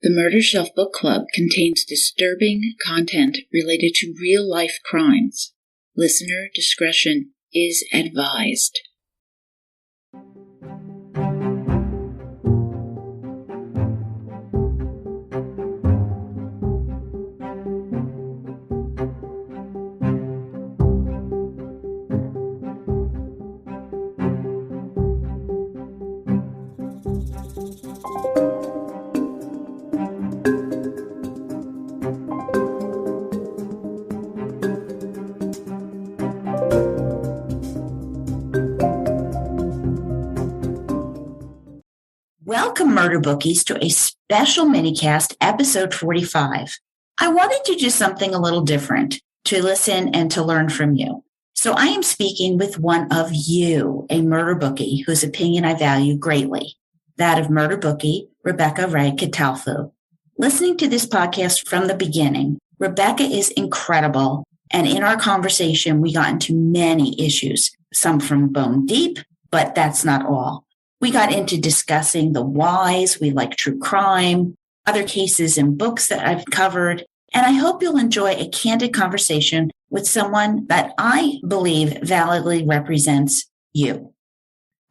The Murder Shelf Book Club contains disturbing content related to real-life crimes. Listener discretion is advised. Welcome, Murder Bookies, to a special minicast, episode 45. I wanted to do something a little different, to listen and to learn from you. So I am speaking with one of you, a murder bookie whose opinion I value greatly, that of murder bookie Rebecca Rae Catalfu. Listening to this podcast from the beginning, Rebecca is incredible, and in our conversation, we got into many issues, some from bone deep, but that's not all. We got into discussing the whys. We like true crime, other cases and books that I've covered. And I hope you'll enjoy a candid conversation with someone that I believe validly represents you.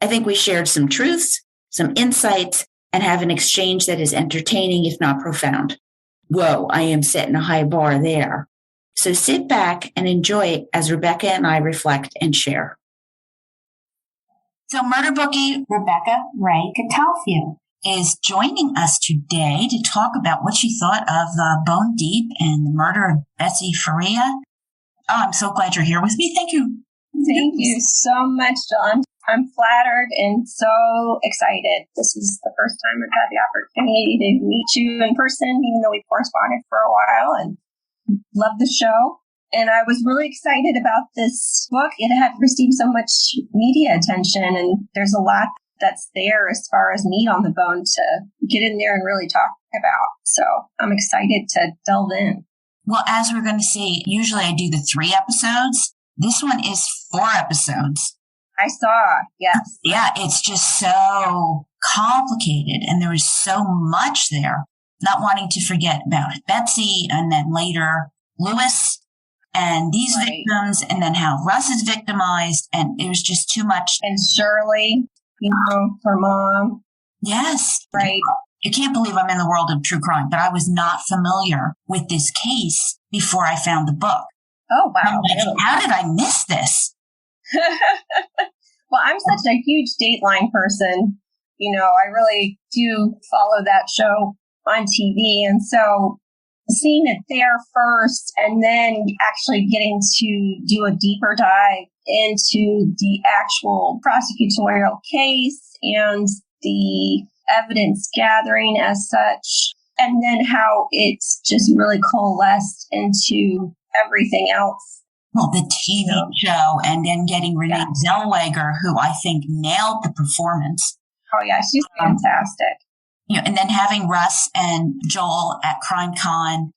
I think we shared some truths, some insights, and have an exchange that is entertaining, if not profound. Whoa, I am setting a high bar there. So sit back and enjoy it as Rebecca and I reflect and share. So Murder Bookie Rebecca Rae Catalfu is joining us today to talk about what she thought of Bone Deep and the murder of Betsy Faria. Oh, I'm so glad you're here with me. Thank you. Thank you so much, Dawn. I'm flattered and so excited. This is the first time I've had the opportunity to meet you in person, even though we corresponded for a while, and love the show. And I was really excited about this book. It had received so much media attention, and there's a lot that's there as far as meat on the bone to get in there and really talk about. So I'm excited to delve in. Well, as we're going to see, usually I do the 3 episodes. This one is 4 episodes. I saw, yes. Yeah, it's just so complicated, and there is so much there. Not wanting to forget about Betsy, and then later Lewis, and these victims, and then how Russ is victimized, and it was just too much. And Shirley, her mom. Yes. Right. You can't believe I'm in the world of true crime, but I was not familiar with this case before I found the book. Oh, wow. I'm like, how did I miss this? Well, I'm such a huge Dateline person. You know, I really do follow that show on TV, and so seeing it there first and then actually getting to do a deeper dive into the actual prosecutorial case and the evidence gathering as such, and then how it's just really coalesced into everything else. Well, the TV show, and then getting Renee Zellweger, who I think nailed the performance. Oh, yeah, she's fantastic. And then having Russ and Joel at CrimeCon,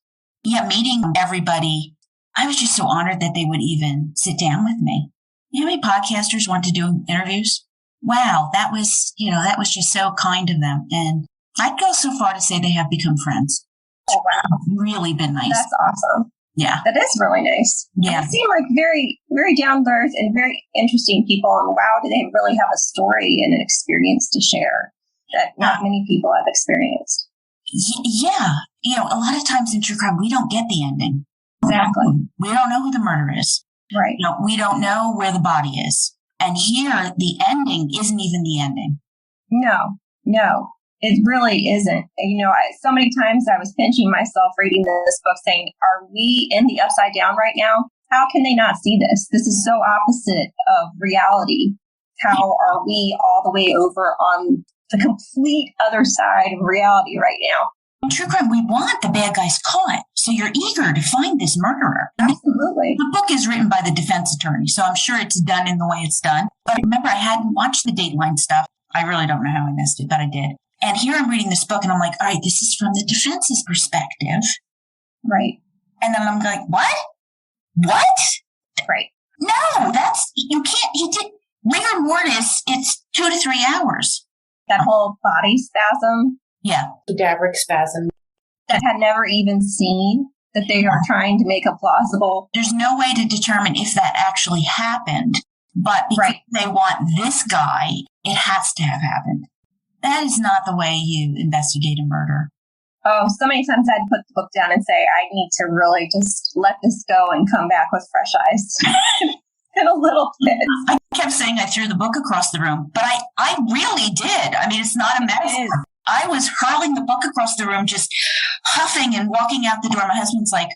meeting everybody. I was just so honored that they would even sit down with me. You know how many podcasters want to do interviews? Wow, that was just so kind of them. And I'd go so far to say they have become friends. Oh, wow. It's really been nice. That's awesome. Yeah. That is really nice. Yeah. They seem like very, very down to earth and very interesting people. And wow, do they really have a story and an experience to share that not many people have experienced. Yeah. A lot of times in true crime, we don't get the ending. Exactly. We don't know who the murderer is. Right. We don't know where the body is. And here, the ending isn't even the ending. No, it really isn't. So many times I was pinching myself reading this book saying, are we in the upside down right now? How can they not see this? This is so opposite of reality. How are we all the way over on the complete other side of reality right now? In true crime, we want the bad guys caught. So you're eager to find this murderer. Absolutely. The book is written by the defense attorney, so I'm sure it's done in the way it's done. But remember, I hadn't watched the Dateline stuff. I really don't know how I missed it, but I did. And here I'm reading this book, and I'm like, all right, this is from the defense's perspective. Right. And then I'm like, what? What? Right. No, you did rigor mortis, it's 2 to 3 hours. That whole body spasm. Yeah. Cadaveric spasm. that had never even seen, that they are trying to make a plausible. There's no way to determine if that actually happened, but because they want this guy, it has to have happened. That is not the way you investigate a murder. Oh, so many times I'd put the book down and say, I need to really just let this go and come back with fresh eyes. And a little bit. I kept saying I threw the book across the room, but I really did. I mean, it's not a metaphor. I was hurling the book across the room, just huffing and walking out the door. My husband's like,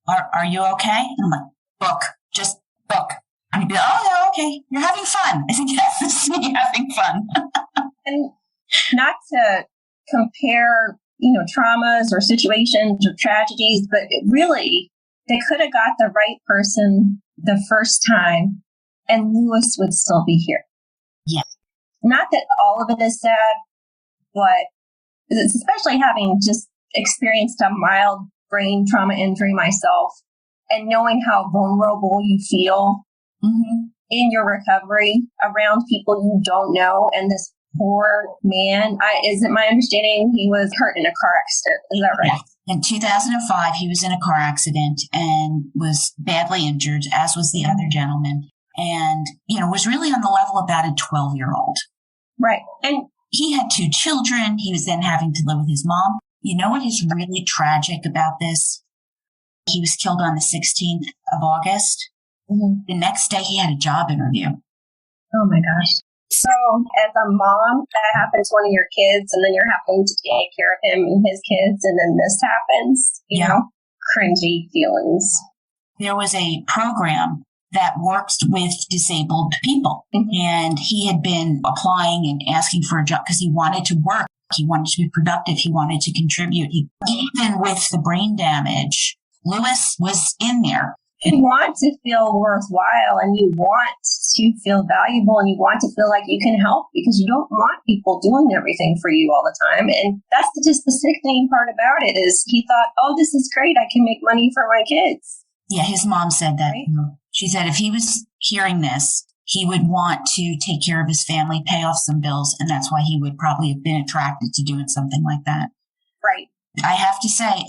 are you okay? And I'm like, book, just book. And he'd be like, oh, yeah, okay. You're having fun. I think, yes, this is me having fun. And not to compare, traumas or situations or tragedies, but really, they could have got the right person the first time and Lewis would still be here. Yeah. Not that all of it is sad, but it's especially having just experienced a mild brain trauma injury myself and knowing how vulnerable you feel in your recovery around people you don't know. And this poor man, is it my understanding he was hurt in a car accident? Is that right? Yeah. In 2005, he was in a car accident and was badly injured, as was the other gentleman. And, was really on the level of about a 12-year-old. Right. And he had 2 children. He was then having to live with his mom. You know what is really tragic about this? He was killed on the 16th of August. The next day, he had a job interview. Oh, my gosh. So, as a mom, that happens to one of your kids, and then you're having to take care of him and his kids, and then this happens, you know, cringy feelings. There was a program that works with disabled people, and he had been applying and asking for a job because he wanted to work. He wanted to be productive. He wanted to contribute. Even with the brain damage, Lewis was in there. You want to feel worthwhile and you want to feel valuable and you want to feel like you can help because you don't want people doing everything for you all the time. And that's just the sickening part about it is he thought, oh, this is great. I can make money for my kids. Yeah, his mom said that. Right? She said if he was hearing this, he would want to take care of his family, pay off some bills. And that's why he would probably have been attracted to doing something like that. Right. I have to say,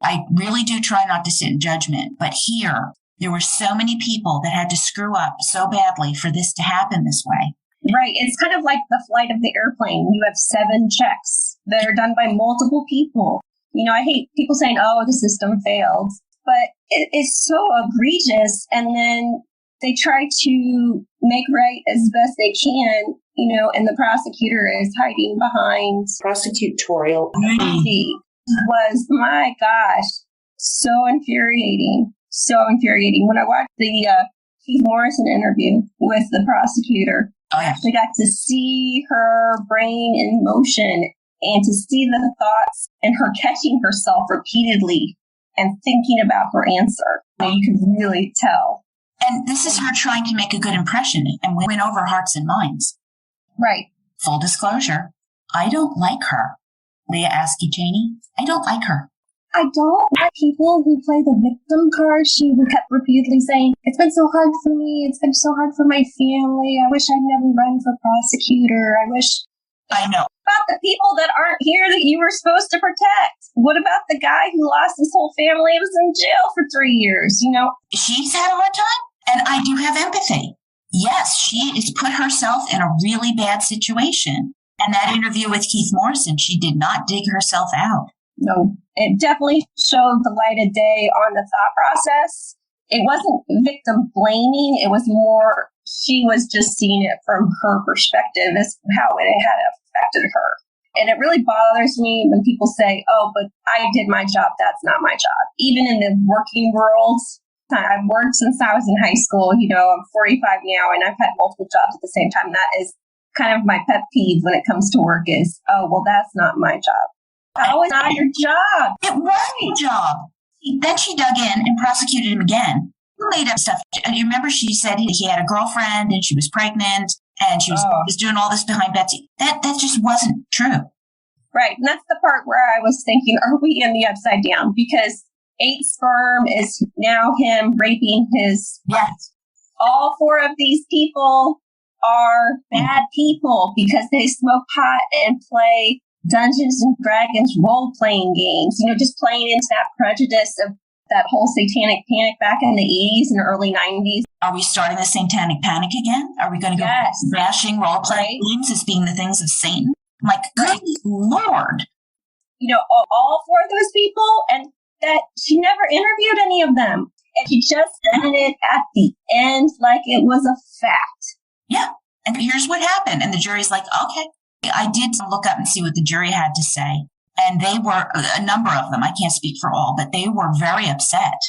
I really do try not to sit in judgment, but here, there were so many people that had to screw up so badly for this to happen this way. Right. It's kind of like the flight of the airplane. You have 7 checks that are done by multiple people. I hate people saying, oh, the system failed, but it is so egregious. And then they try to make right as best they can, and the prosecutor is hiding behind prosecutorial. Was, my gosh, so infuriating. So infuriating. When I watched the Keith Morrison interview with the prosecutor, I actually got to see her brain in motion and to see the thoughts and her catching herself repeatedly and thinking about her answer. You can really tell. And this is her trying to make a good impression and win over hearts and minds. Right. Full disclosure, I don't like her. Leah Askey Cheney, I don't like her. I don't like people who play the victim card. She kept repeatedly saying, it's been so hard for me. It's been so hard for my family. I wish I'd never run for prosecutor. I know. About the people that aren't here that you were supposed to protect. What about the guy who lost his whole family and was in jail for 3 years, She's had a hard time, and I do have empathy. Yes, she has put herself in a really bad situation. And that interview with Keith Morrison, she did not dig herself out. No, it definitely showed the light of day on the thought process. It wasn't victim blaming. It was more, she was just seeing it from her perspective as how it had affected her. And it really bothers me when people say, oh, but I did my job. That's not my job. Even in the working world, I've worked since I was in high school. I'm 45 now and I've had multiple jobs at the same time. That is kind of my pet peeve when it comes to work is, oh, well, that's not my job. How is not your job? It was your job. Then she dug in and prosecuted him again. Made up stuff. You remember she said he had a girlfriend and she was pregnant and she was doing all this behind Betsy. That just wasn't true. Right. And that's the part where I was thinking, are we in the upside down? Because 8 sperm is now him raping his wife. Yes. All 4 of these people are bad people because they smoke pot and play Dungeons and Dragons role-playing games, just playing into that prejudice of that whole satanic panic back in the 80s and early 90s. Are we starting the satanic panic again? Are we going to go bashing role-playing games as being the things of Satan? Like, good Lord. All four of those people, and that she never interviewed any of them. And she just ended it at the end like it was a fact. Yeah. And here's what happened. And the jury's like, okay. I did look up and see what the jury had to say. And they were, a number of them, I can't speak for all, but they were very upset.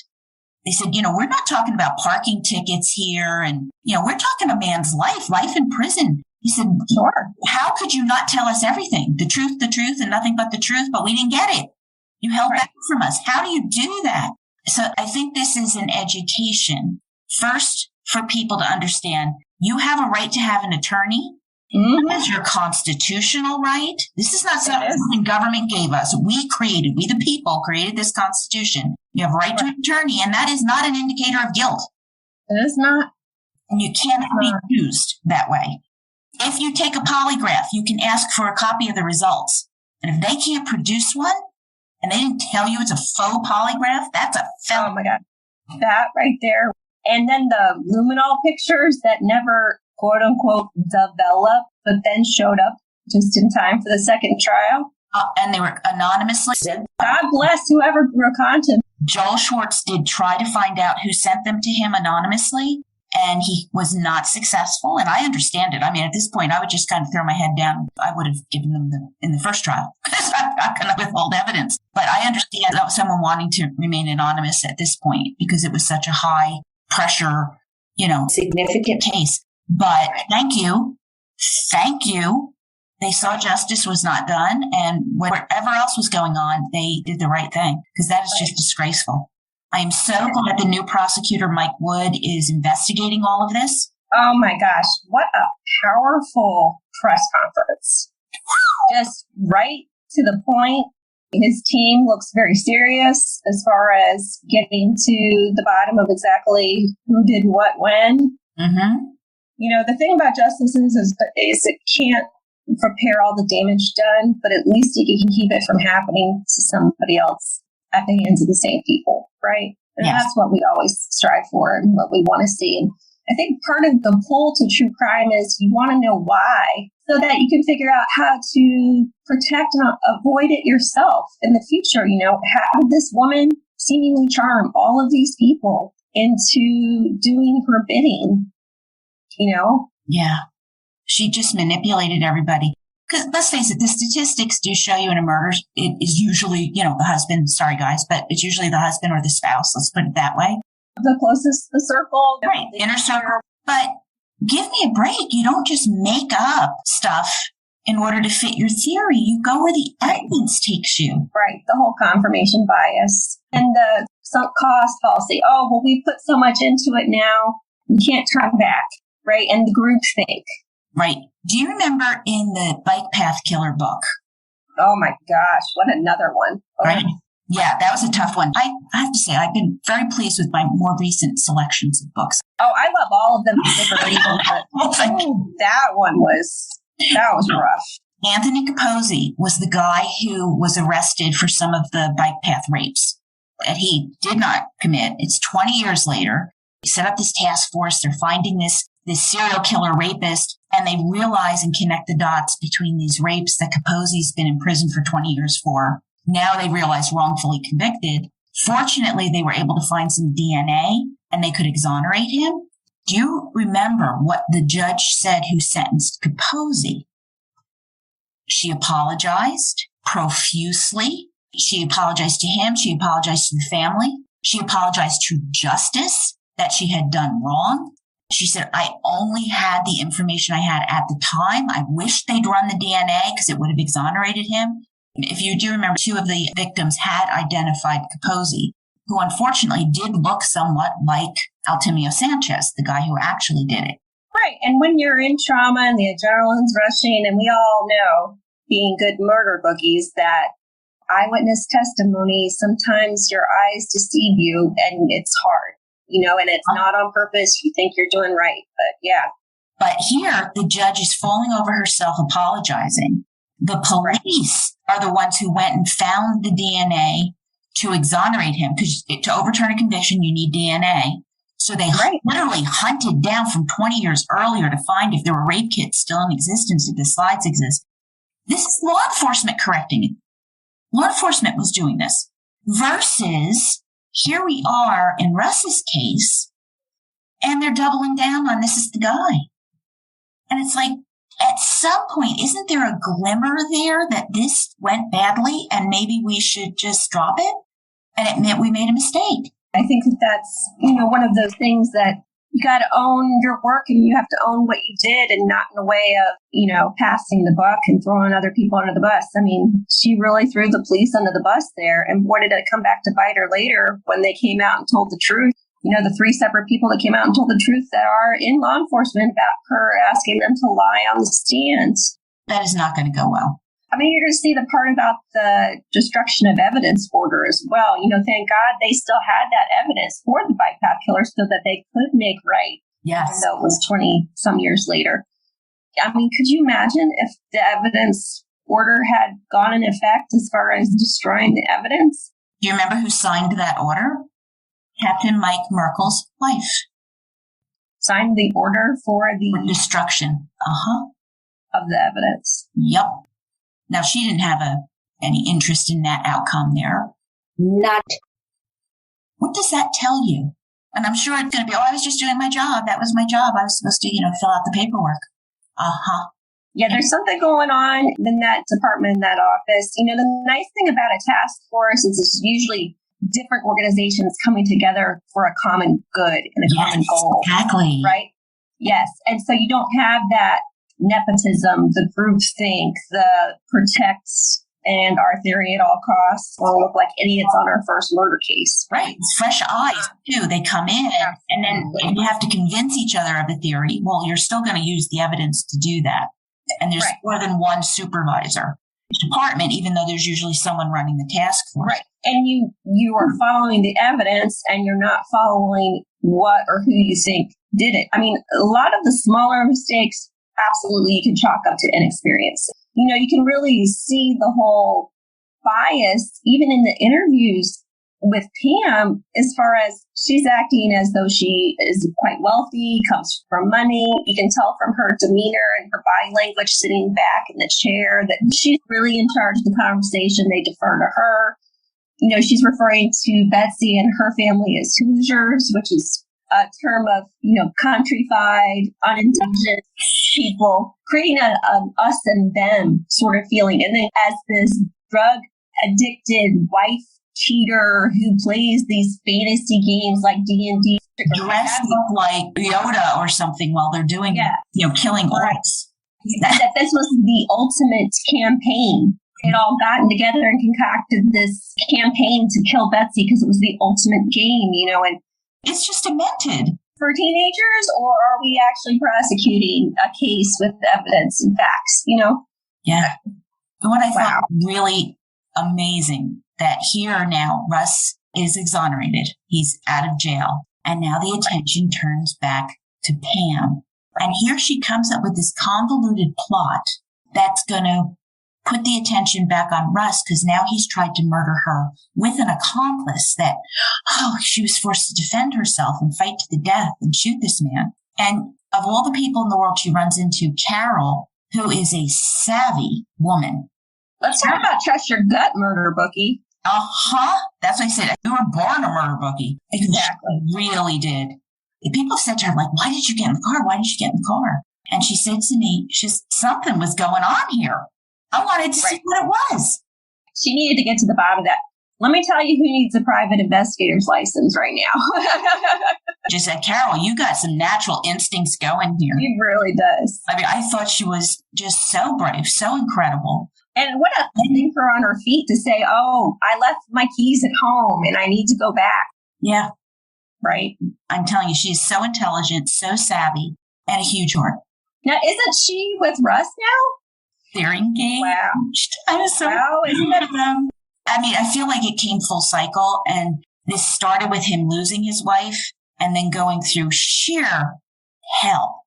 They said, we're not talking about parking tickets here. And, we're talking a man's life in prison. He said, sure. How could you not tell us everything? The truth, and nothing but the truth, but we didn't get it. You held back from us. How do you do that? So I think this is an education. First, for people to understand, you have a right to have an attorney. Mm-hmm. That's your constitutional right. This is not something government gave us. We the people created this Constitution. You have a right to an attorney, and that is not an indicator of guilt. It is not. And you can't be used that way. If you take a polygraph, you can ask for a copy of the results. And if they can't produce one, and they didn't tell you it's a faux polygraph, that's a felony. Oh my God. That right there. And then the luminol pictures that never, quote unquote, developed, but then showed up just in time for the second trial. And they were anonymously. God bless whoever wrote content. Joel Schwartz did try to find out who sent them to him anonymously, and he was not successful. And I understand it. I mean, at this point, I would just kind of throw my head down. I would have given them in the first trial because I'm not going to withhold evidence. But I understand someone wanting to remain anonymous at this point because it was such a high pressure, significant case. But thank you. They saw justice was not done, and whatever else was going on, they did the right thing, because that is just disgraceful. I am so glad the new prosecutor, Mike Wood, is investigating all of this. Oh my gosh, what a powerful press conference. Just right to the point. His team looks very serious as far as getting to the bottom of exactly who did what when. Mm-hmm. The thing about justice is it can't repair all the damage done, but at least you can keep it from happening to somebody else at the hands of the same people, right? And that's what we always strive for and what we want to see. And I think part of the pull to true crime is you want to know why, so that you can figure out how to protect and avoid it yourself in the future. How did this woman seemingly charm all of these people into doing her bidding? Yeah. She just manipulated everybody. Because let's face it, the statistics do show you in a murder, it is usually, the husband. Sorry, guys, but it's usually the husband or the spouse. Let's put it that way. The closest, the circle. Right, the inner circle. But give me a break. You don't just make up stuff in order to fit your theory. You go where the evidence takes you. Right, the whole confirmation bias. And the sunk cost fallacy. Oh, well, we put so much into it now, we can't turn back. Right, and the groupthink. Right. Do you remember in the Bike Path Killer book? Oh my gosh, what another one. Oh. Right. Yeah, that was a tough one. I have to say, I've been very pleased with my more recent selections of books. Oh, I love all of them for different reasons, but that was rough. Anthony Capozzi was the guy who was arrested for some of the bike path rapes that he did not commit. It's 20 years later. He set up this task force. They're finding this serial killer rapist, and they realize and connect the dots between these rapes that Capozzi's been in prison for 20 years for. Now they realize wrongfully convicted. Fortunately, they were able to find some DNA, and they could exonerate him. Do you remember what the judge said who sentenced Capozzi? She apologized profusely. She apologized to him. She apologized to the family. She apologized to justice that she had done wrong. She said, I only had the information I had at the time. I wish they'd run the DNA because it would have exonerated him. If you do remember, two of the victims had identified Capozzi, who unfortunately did look somewhat like Altimio Sanchez, the guy who actually did it. Right. And when you're in trauma and the adrenaline's rushing, and we all know, being good murder bookies, that eyewitness testimony, sometimes your eyes deceive you and it's hard. And it's not on purpose. You think you're doing right, but yeah. But here, the judge is falling over herself, apologizing. The police are the ones who went and found the DNA to exonerate him, because to overturn a conviction, you need DNA. So they literally hunted down from 20 years earlier to find if there were rape kits still in existence, if the slides exist. This is law enforcement correcting it. Law enforcement was doing this. Versus here we are in Russ's case, and they're doubling down on this is the guy. And it's like, at some point, isn't there a glimmer there that this went badly and maybe we should just drop it? And it meant we made a mistake. I think that that's, one of those things that you got to own your work and you have to own what you did, and not in a way of, passing the buck and throwing other people under the bus. I mean, she really threw the police under the bus there. And what did it come back to bite her later when they came out and told the truth? The 3 separate people that came out and told the truth that are in law enforcement about her asking them to lie on the stand. That is not going to go well. I mean, you're going to see the part about the destruction of evidence order as well. Thank God they still had that evidence for the bike path killer so that they could make right. Yes. Even though it was 20 some years later. I mean, could you imagine if the evidence order had gone in effect as far as destroying the evidence? Do you remember who signed that order? Captain Mike Merkel's wife. Signed the order for the destruction. Of the evidence. Yep. Now, she didn't have any interest in that outcome there. Not. What does that tell you? And I'm sure it's going to be, I was just doing my job. That was my job. I was supposed to, fill out the paperwork. Yeah, there's something going on in that department, in that office. The nice thing about a task force is it's usually different organizations coming together for a common good and a common goal. Exactly. Right? Yes. And so you don't have that nepotism, the groupthink, the protects and our theory at all costs, or look like idiots on our first murder case. Right. It's fresh eyes, too. They come in and then you have to convince each other of a theory. Well, you're still going to use the evidence to do that. And there's more than one supervisor department, even though there's usually someone running the task force. Right. And you are following the evidence, and you're not following what or who you think did it. I mean, a lot of the smaller mistakes, absolutely, you can chalk up to inexperience. You can really see the whole bias, even in the interviews with Pam, as far as she's acting as though she is quite wealthy, comes from money. You can tell from her demeanor and her body language sitting back in the chair that she's really in charge of the conversation. They defer to her. She's referring to Betsy and her family as Hoosiers, which is a term of, countrified, unintelligent people, creating an us and them sort of feeling. And then as this drug-addicted wife cheater who plays these fantasy games like D&D. Dressed up like Yoda or something while they're doing, killing orcs. That this was the ultimate campaign. They'd all gotten together and concocted this campaign to kill Betsy because it was the ultimate game, and it's just demented. For teenagers, or are we actually prosecuting a case with evidence and facts, Yeah. And what I thought really amazing that here now Russ is exonerated. He's out of jail. And now the attention turns back to Pam. And here she comes up with this convoluted plot that's going to put the attention back on Russ, because now he's tried to murder her with an accomplice that, she was forced to defend herself and fight to the death and shoot this man. And of all the people in the world she runs into, Carol, who is a savvy woman. Let's talk about trust your gut, murder bookie. That's what I said. You were born a murder bookie. Exactly. She really did. People said to her, why did you get in the car? Why did you get in the car? And she said to me, something was going on here. I wanted to see what it was. She needed to get to the bottom of that. Let me tell you who needs a private investigator's license right now. Just said, Carol, you got some natural instincts going here. She really does. I mean, I thought she was just so brave, so incredible. And what a thing for her on her feet to say, I left my keys at home and I need to go back. Yeah. Right. I'm telling you, she's so intelligent, so savvy, and a huge heart. Now, isn't she with Russ now? They're engaged. Wow. I was so proud of them. I mean, I feel like it came full cycle, and this started with him losing his wife and then going through sheer hell.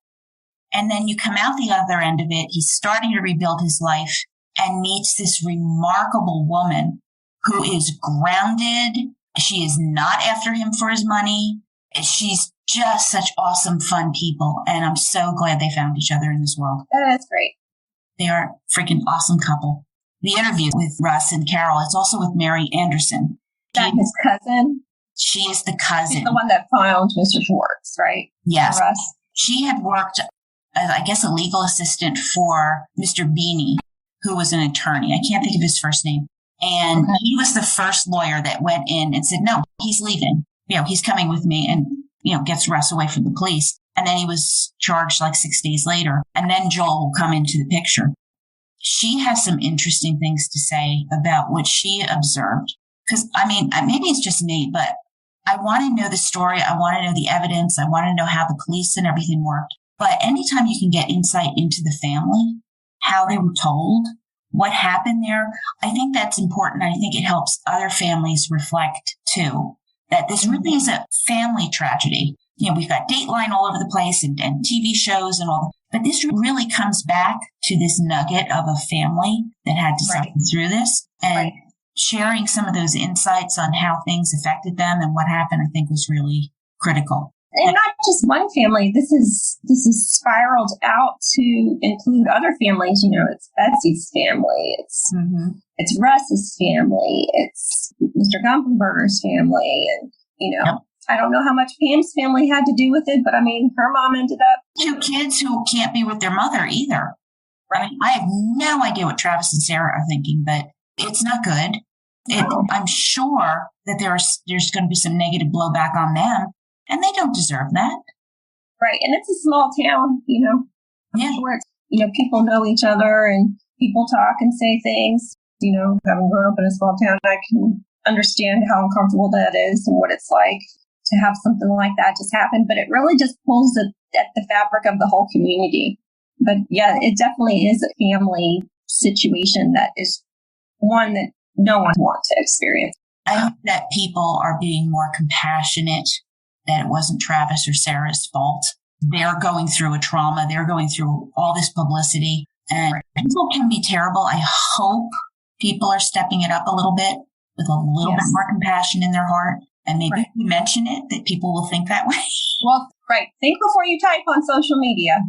And then you come out the other end of it. He's starting to rebuild his life, and meets this remarkable woman who is grounded. She is not after him for his money. She's just such awesome, fun people. And I'm so glad they found each other in this world. Oh, that's great. They are a freaking awesome couple. The interview with Russ and Carol, it's also with Mary Anderson. That his cousin? She is the cousin. She's the one that found Mr. Schwartz, right? Yes. Russ. She had worked as, I guess, a legal assistant for Mr. Beanie, who was an attorney. I can't think of his first name. And he was the first lawyer that went in and said, no, he's leaving. He's coming with me, and, gets Russ away from the police. And then he was charged like 6 days later. And then Joel will come into the picture. She has some interesting things to say about what she observed. Because, maybe it's just me, but I want to know the story. I want to know the evidence. I want to know how the police and everything worked. But anytime you can get insight into the family, how they were told, what happened there, I think that's important. I think it helps other families reflect too, that this really is a family tragedy. We've got Dateline all over the place and TV shows and all, but this really comes back to this nugget of a family that had to suffer through this. And sharing some of those insights on how things affected them and what happened, I think was really critical. And not just one family. This is spiraled out to include other families. It's Betsy's family. It's Russ's family. It's Mr. Gumpenberger's family. And, I don't know how much Pam's family had to do with it, but her mom ended up. 2 kids who can't be with their mother either. Right. I have no idea what Travis and Sarah are thinking, but it's not good. I'm sure that there's going to be some negative blowback on them, and they don't deserve that. Right. And it's a small town, I'm sure it's, people know each other and people talk and say things. Having grown up in a small town, I can understand how uncomfortable that is and what it's like to have something like that just happen. But it really just pulls at the fabric of the whole community. But yeah, it definitely is a family situation that is one that no one wants to experience. I hope that people are being more compassionate, that it wasn't Travis or Sarah's fault. They're going through a trauma. They're going through all this publicity, and people can be terrible. I hope people are stepping it up a little bit with a little bit more compassion in their heart. And maybe if we mention it, that people will think that way. Well, think before you type on social media.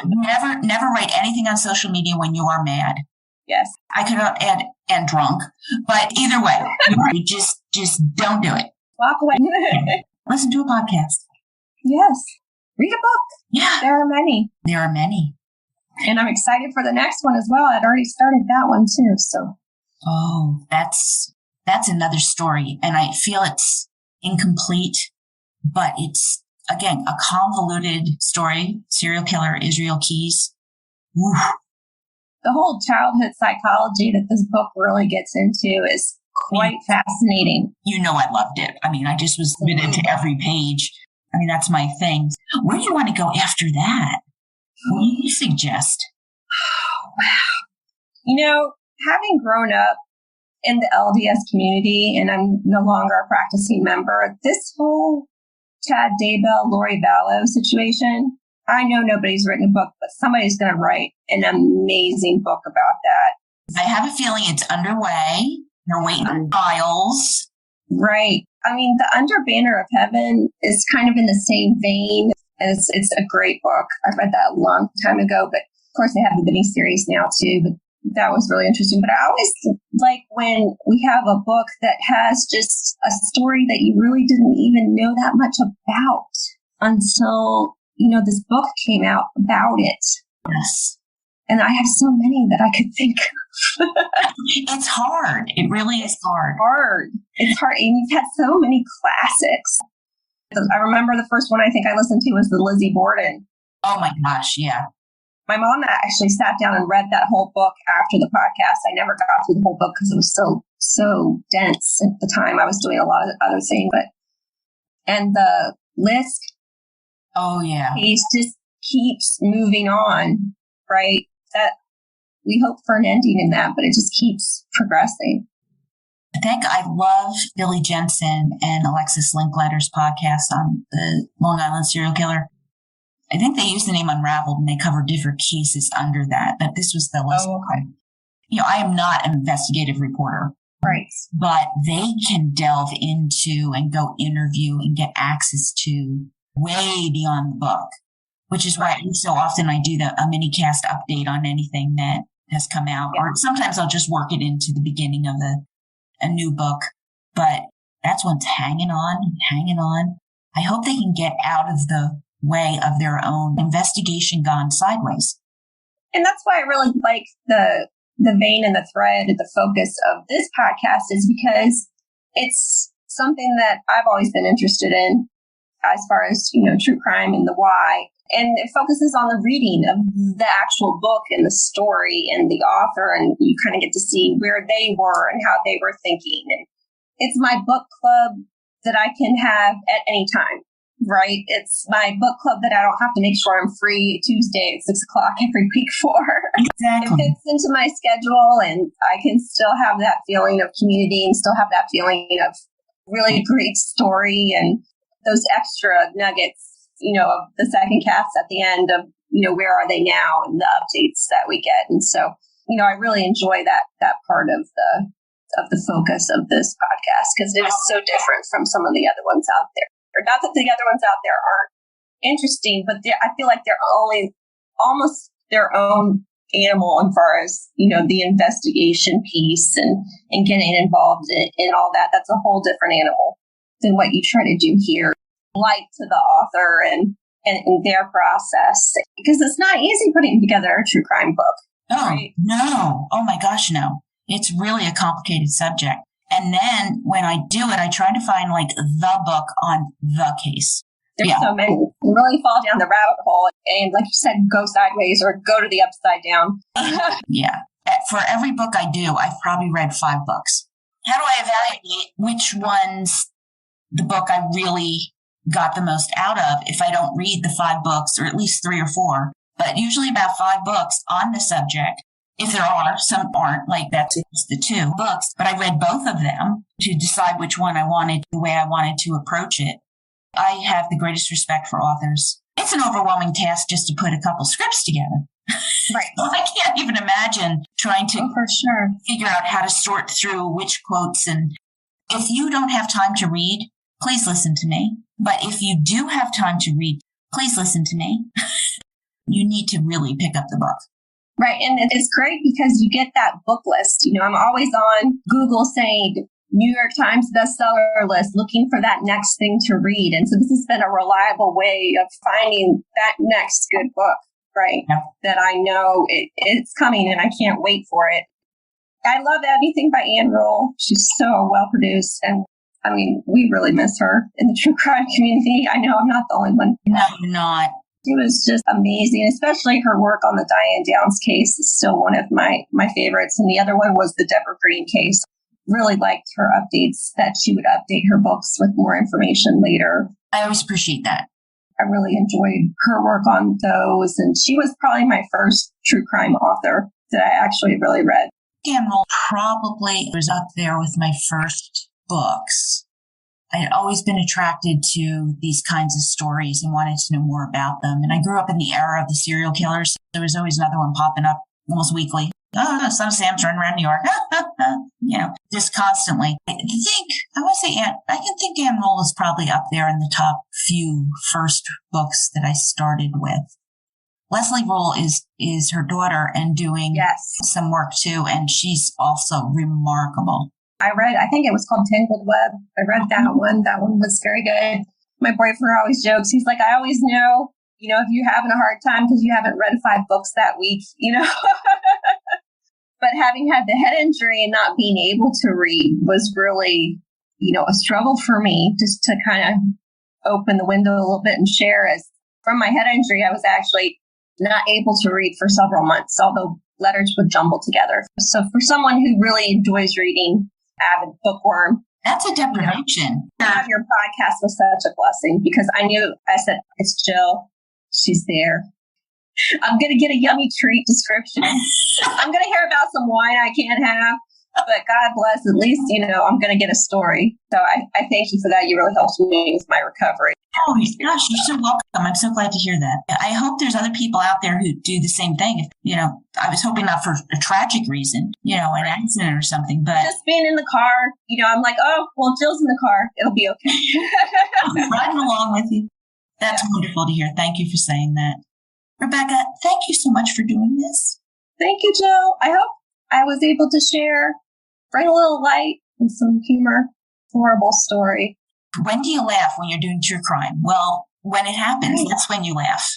Never write anything on social media when you are mad. Yes. I could add and drunk, but either way, you just don't do it. Walk away. Listen to a podcast. Yes. Read a book. Yeah. There are many. And I'm excited for the next one as well. I'd already started that one too. So. Oh, that's another story. And I feel it's incomplete, but it's, again, a convoluted story. Serial killer Israel Keys. Woo. The whole childhood psychology that this book really gets into is quite fascinating. I loved it. I just was committed to every page. That's my thing. Where do you want to go after that? What do you suggest? Wow. Having grown up in the LDS community, and I'm no longer a practicing member, this whole Chad Daybell, Lori Vallow situation, I know nobody's written a book, but somebody's going to write an amazing book about that. I have a feeling it's underway. You're waiting on files. Right. The Under Banner of Heaven is kind of in the same vein as it's a great book. I read that a long time ago, but of course they have the mini series now too, but that was really interesting. But I always like when we have a book that has just a story that you really didn't even know that much about until, this book came out about it. Yes. And I have so many that I could think of. It's hard. It really is hard. It's hard. And you've had so many classics. I remember the first one I think I listened to was the Lizzie Borden. Oh my gosh, yeah. My mom actually sat down and read that whole book after the podcast. I never got through the whole book because it was so dense at the time. I was doing a lot of other things, and the list. Oh yeah. He just keeps moving on, right? That we hope for an ending in that, but it just keeps progressing. I love Billy Jensen and Alexis Linkletter's podcast on the Long Island serial killer. I think they use the name Unraveled and they cover different cases under that, but this was the list. Oh, okay. I am not an investigative reporter. Right. But they can delve into and go interview and get access to way beyond the book, which is why so often I do a mini cast update on anything that has come out, or sometimes I'll just work it into the beginning of a new book. But that's one's hanging on. I hope they can get out of the way of their own investigation gone sideways. And that's why I really like the vein and the thread and the focus of this podcast, is because it's something that I've always been interested in as far as, true crime and the why. And it focuses on the reading of the actual book and the story and the author, and you kind of get to see where they were and how they were thinking. And it's my book club that I can have at any time, right? It's my book club that I don't have to make sure I'm free Tuesday at 6:00 every week for. Exactly. It fits into my schedule, and I can still have that feeling of community and still have that feeling of really great story and those extra nuggets, of the second cast at the end of, where are they now and the updates that we get. And so, I really enjoy that part of the focus of this podcast, because it is so different from some of the other ones out there. Or not that the other ones out there aren't interesting, but I feel like they're almost their own animal as far as, the investigation piece and getting involved in all that. That's a whole different animal than what you try to do here. Light to the author and their process, because it's not easy putting together a true crime book. Oh, right? No. Oh my gosh, no. It's really a complicated subject. And then when I do it, I try to find the book on the case. There's so many. You really fall down the rabbit hole and, like you said, go sideways or go to the upside down. Yeah. For every book I do, I've probably read 5 books. How do I evaluate which one's the book I really got the most out of if I don't read the 5 books, or at least 3 or 4, but usually about 5 books on the subject? If there are, some aren't, that's just the 2 books, but I read both of them to decide which one I wanted, the way I wanted to approach it. I have the greatest respect for authors. It's an overwhelming task just to put a couple scripts together. Right. I can't even imagine trying to for sure figure out how to sort through which quotes. And if you don't have time to read, please listen to me. But if you do have time to read, please listen to me. You need to really pick up the book. Right. And it's great because you get that book list. I'm always on Google saying New York Times bestseller list, looking for that next thing to read. And so this has been a reliable way of finding that next good book, right? Yeah. That I know it's coming and I can't wait for it. I love anything by Ann Rule. She's so well produced. And we really miss her in the true crime community. I know I'm not the only one. No, you're not. She was just amazing, especially her work on the Diane Downs case is still one of my favorites. And the other one was the Deborah Green case. Really liked her updates, that she would update her books with more information later. I always appreciate that. I really enjoyed her work on those. And she was probably my first true crime author that I actually really read. Ann Rule probably was up there with my first books. I had always been attracted to these kinds of stories and wanted to know more about them. And I grew up in the era of the serial killers. There was always another one popping up almost weekly. Oh, Son of Sam's running around New York. Just constantly. I can think Ann Rule is probably up there in the top few first books that I started with. Leslie Rule is her daughter and doing some work too. And she's also remarkable. I think it was called Tangled Web. I read that one. That one was very good. My boyfriend always jokes. He's like, I always know, if you're having a hard time because you haven't read 5 books that week, But having had the head injury and not being able to read was really, a struggle for me, just to kind of open the window a little bit and share. As from my head injury, I was actually not able to read for several months, although letters would jumble together. So for someone who really enjoys reading, avid bookworm. That's a deprivation. To have your podcast was such a blessing, because I said, it's Jill. She's there. I'm going to get a yummy treat description. I'm going to hear about some wine I can't have, but God bless, at least, I'm going to get a story. So I thank you for that. You really helped me with my recovery. Oh, gosh, you're so welcome. I'm so glad to hear that. I hope there's other people out there who do the same thing. I was hoping not for a tragic reason, an accident or something, but just being in the car, I'm like, oh, well, Jill's in the car. It'll be okay. I'm riding along with you. That's wonderful to hear. Thank you for saying that. Rebecca, thank you so much for doing this. Thank you, Jill. I hope I was able to bring a little light and some humor. Horrible story. When do you laugh when you're doing true crime? Well, when it happens, that's when you laugh.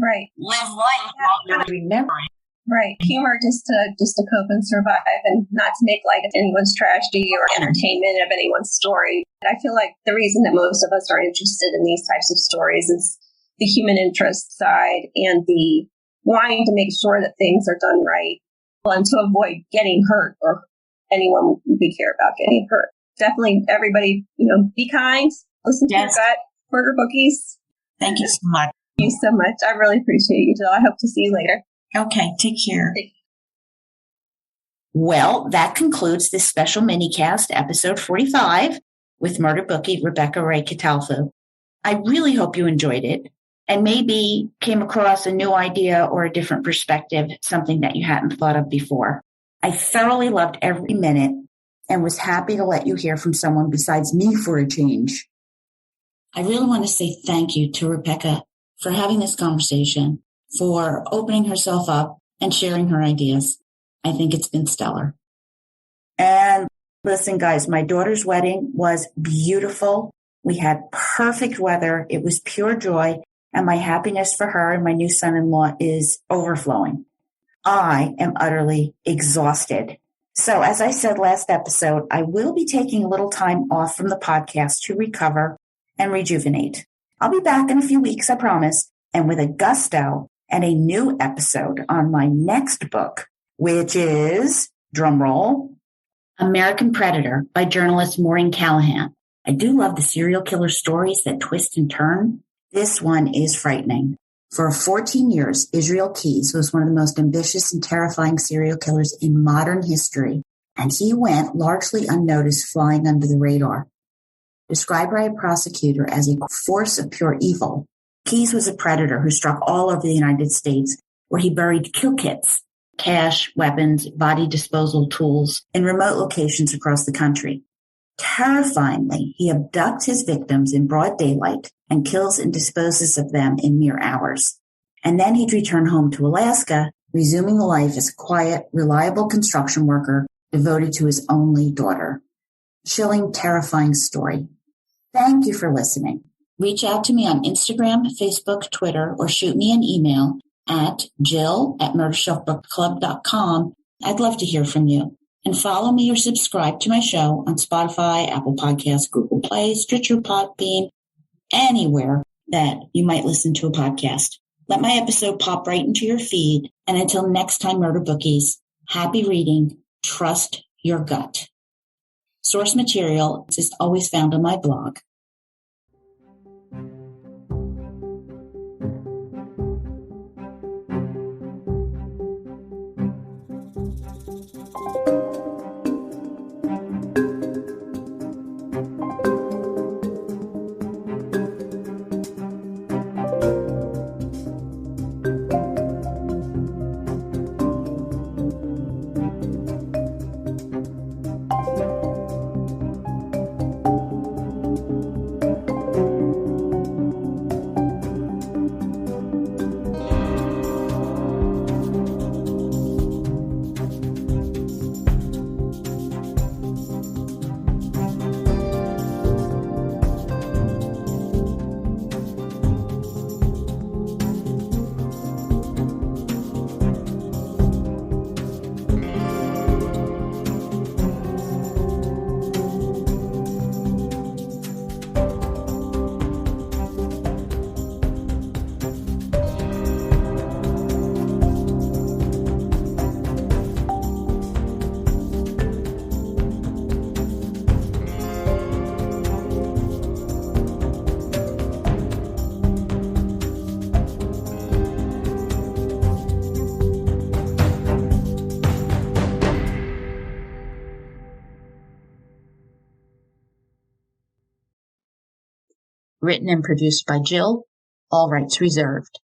Right. Live life while you're remembering. Right. Humor just to cope and survive and not to make light of anyone's tragedy or entertainment of anyone's story. I feel like the reason that most of us are interested in these types of stories is the human interest side and the wanting to make sure that things are done right and to avoid getting hurt or anyone we care about getting hurt. Definitely everybody, be kind, listen to your gut, Murder Bookies. Thank you so much. Thank you so much. I really appreciate you, Jill. I hope to see you later. Okay, take care. Well, that concludes this special minicast, episode 45, with Murder Bookie Rebecca Rae Catalfu. I really hope you enjoyed it and maybe came across a new idea or a different perspective, something that you hadn't thought of before. I thoroughly loved every minute and was happy to let you hear from someone besides me for a change. I really want to say thank you to Rebecca for having this conversation, for opening herself up and sharing her ideas. I think it's been stellar. And listen, guys, my daughter's wedding was beautiful. We had perfect weather. It was pure joy. And my happiness for her and my new son-in-law is overflowing. I am utterly exhausted. So as I said last episode, I will be taking a little time off from the podcast to recover and rejuvenate. I'll be back in a few weeks, I promise, and with a gusto and a new episode on my next book, which is, drumroll, American Predator by journalist Maureen Callahan. I do love the serial killer stories that twist and turn. This one is frightening. For 14 years, Israel Keyes was one of the most ambitious and terrifying serial killers in modern history, and he went largely unnoticed, flying under the radar. Described by a prosecutor as a force of pure evil, Keyes was a predator who struck all over the United States, where he buried kill kits, cash, weapons, body disposal tools in remote locations across the country. Terrifyingly, he abducts his victims in broad daylight and kills and disposes of them in mere hours. And then he'd return home to Alaska, resuming life as a quiet, reliable construction worker devoted to his only daughter. Chilling, terrifying story. Thank you for listening. Reach out to me on Instagram, Facebook, Twitter, or shoot me an email at jill@murdershelfbookclub.com. I'd love to hear from you. And follow me or subscribe to my show on Spotify, Apple Podcasts, Google Play, Stitcher, Podbean, anywhere that you might listen to a podcast. Let my episode pop right into your feed. And until next time, Murder Bookies, happy reading. Trust your gut. Source material is always found on my blog. Written and produced by Jill. All rights reserved.